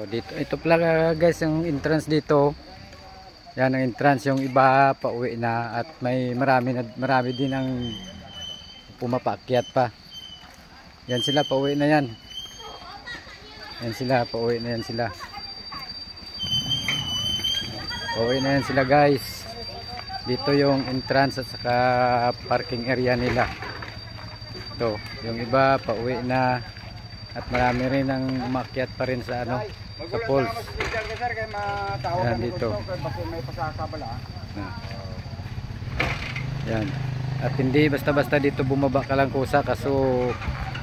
Dito, ito pala guys yung entrance dito. Yan ang entrance, yung iba pauwi na at may marami din ang pumapaakyat pa. Yan sila pauwi na yan. Yan sila pauwi na yan sila. Pauwi na yan sila guys. Dito yung entrance at saka parking area nila. Ito, yung iba pauwi na at marami rin ang umakyat pa rin sa ano, sa falls. Yan dito. Yan. At hindi basta-basta dito bumaba ka lang kusa, kaso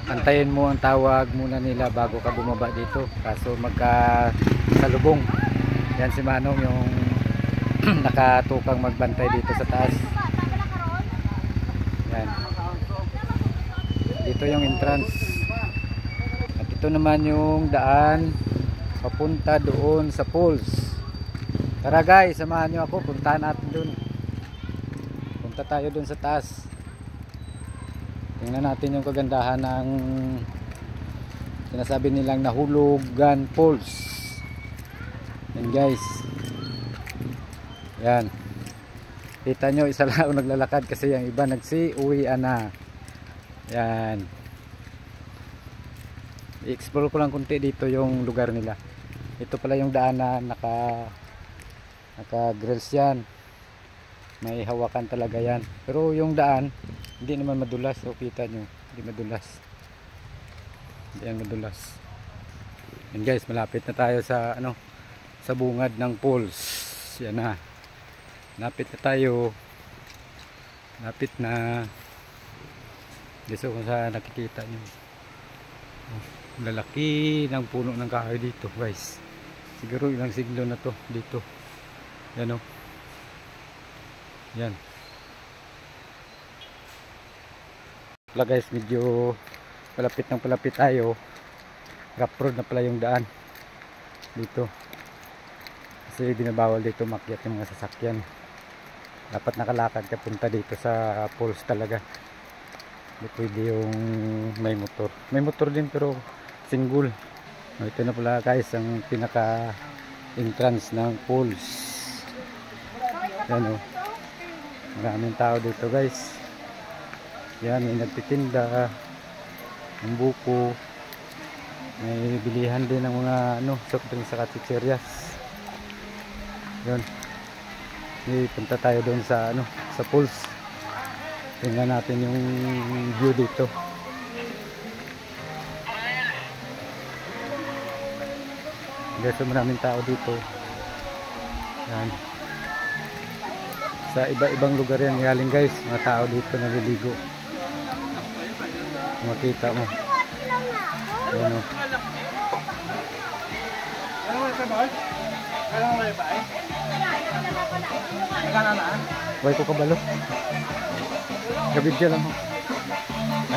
antayin mo ang tawag muna nila bago ka bumaba dito. Kaso magkasalubong. Yan si Manong yung nakatukang magbantay dito sa taas. Yan. Dito yung entrance. At ito naman yung daan papunta doon sa falls. Tara guys, samahan nyo ako, puntahan natin doon. Punta tayo doon sa taas. Tingnan natin yung kagandahan ng sinasabi nilang Nahulugan Falls. Yan guys. Yan. Kita nyo, isa lang ako naglalakad kasi yung iba nagsi-uwian na. Yan. I-explore ko lang kunti dito yung lugar nila. Ito pala yung daan na naka-grills yan. May hawakan talaga yan. Pero yung daan hindi naman madulas. So kita nyo, hindi madulas. Hindi yan madulas. Yan guys, malapit na tayo sa ano, sa bungad ng falls. Yan na. Lapit na tayo. Lapit na. Gusto kung saan nakikita nyo. Lalaki ng puno ng kahoy dito guys. Siguro ilang siglo na to dito. Yan o. Yan. Pala guys, medyo palapit tayo. Rough road na pala yung daan dito. Kasi binabawal dito makyat yung mga sasakyan. Dapat nakalakad ka punta dito sa falls talaga. Hindi pwede yung may motor. May motor din pero single. Ito na pala guys ang pinaka entrance ng falls. Yan o. Maraming tao dito guys. Yan, may nagtitinda ng buko. May bilihan din ng mga ano, soft drinks sa chicheryas. Yan. Punta tayo doon sa ano, sa falls. Tingnan natin yung view dito. Guys, maraming tao dito. Yan. Sa iba-ibang lugar yan galing guys. Mga tao dito naliligo. Makita mo. Yan o. Huwag ko kabalo. Gabidya lang o.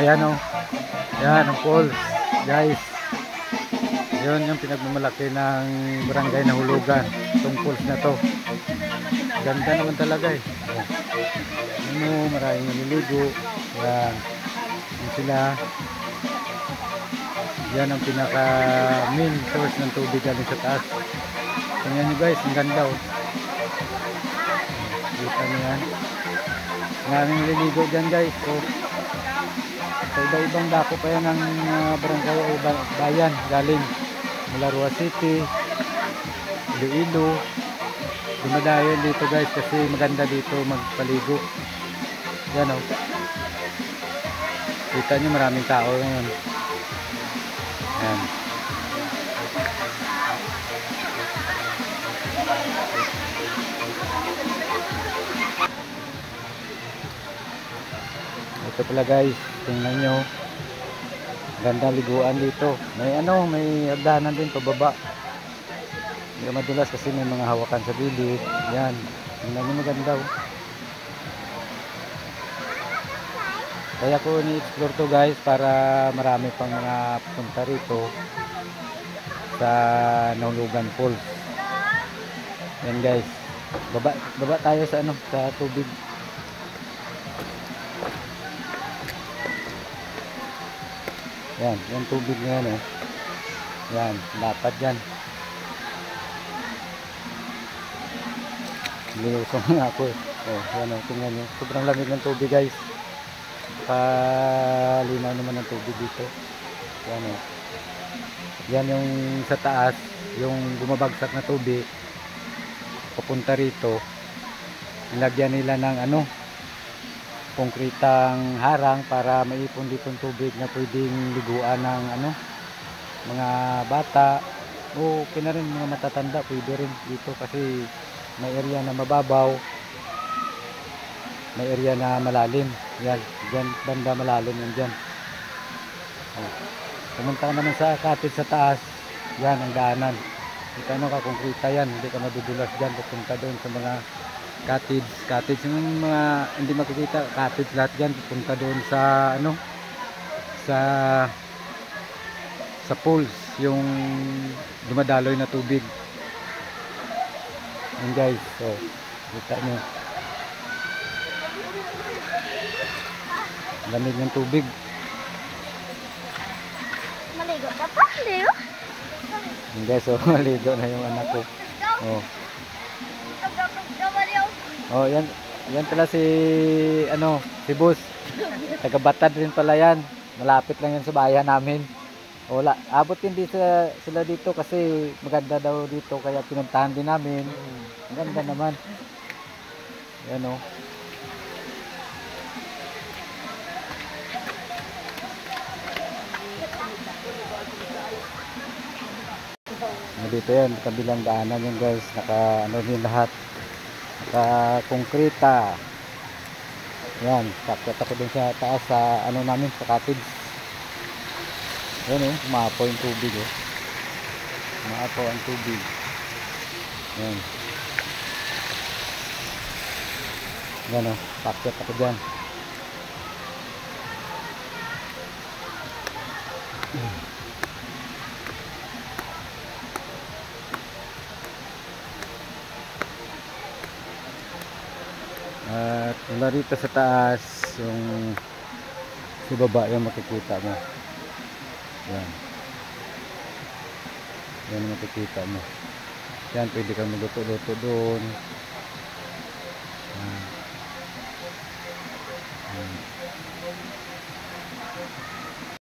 Ayan o. Yan ang falls guys. Yun yung pinagmamalaki ng barangay Nahulugan. Itong falls na to. Ganda naman talaga eh. Ano, maraming naliligo. Yan. Yan sila. Yan ang pinaka main source ng tubig galing sa taas. Tingnan nyo guys, ang ganda oh. Kita nyo yan. Maraming naliligo dyan guys. So, sa iba-ibang dako pa yan ng barangay o bayan galing mula Rua City, Iloilo. Dumadayo dito guys kasi maganda dito magpaligo. Yan o. Kita nyo maraming tao ngayon. Yan. Ito pala guys, tingnan nyo. Ganda liguan dito. May ano, may hagdanan din pababa. Hindi madulas kasi may mga hawakan sa gilid. Yan. Tingnan nyo maganda oh. Kaya ko ni-explore to guys para marami pang mga punta rito sa Nahulugan Falls. Yan guys. Baba tayo sa ano, sa tubig. Yan, yung tubig na yan eh. Yan, dapat yan. Nilusong nga ako eh. Oh, yan o, tingnan nyo. Sobrang lamig ng tubig guys. Palinaw naman ng tubig dito. Yan o. Yan yung sa taas, yung bumabagsak na tubig. Papunta rito. Nilagyan nila ng ano, konkritang harang para maipon dito ng tubig na pwedeng liguan ng ano, mga bata. O okay na rin mga matatanda, pwede rin dito kasi may area na mababaw, may area na malalim. Yan, dyan, banda malalim yan dyan. Oh. Pumunta ka naman sa cottage sa taas, yan ang daanan. Ito ano ka, konkrita yan, hindi ka madudulas dyan. Pupunta doon sa mga cottage yung mga hindi makikita, cottage lahat dyan. Pupunta doon sa ano, sa pools, yung dumadaloy na tubig. Yan guys, so kita nyo, lamig ng tubig. Maligo ka pa, Leo? Yan guys, so maligo na yung anak ko. Oh. Oh, yan pala si ano, si Boss. Taga Batad rin pala yan. Malapit lang yan sa bayan namin. Wala, abot hindi sila dito kasi maganda daw dito kaya pinuntahan din namin. Maganda naman. Yan o. Dito yan, kabilang daanan yan guys. Naka ano din lahat. Naka konkrita. Yan, pakyat ako dun sa taas sa ano namin, sa cottage. Yan o, umapaw yung tubig o. Umapaw ang tubig. Yan. Yan o, pakyat ako dyan. At mula rito sa taas, yung sa baba yung makikita mo. Yan. Yan ang makikita mo. Yan, pwede kang magluto-luto doon.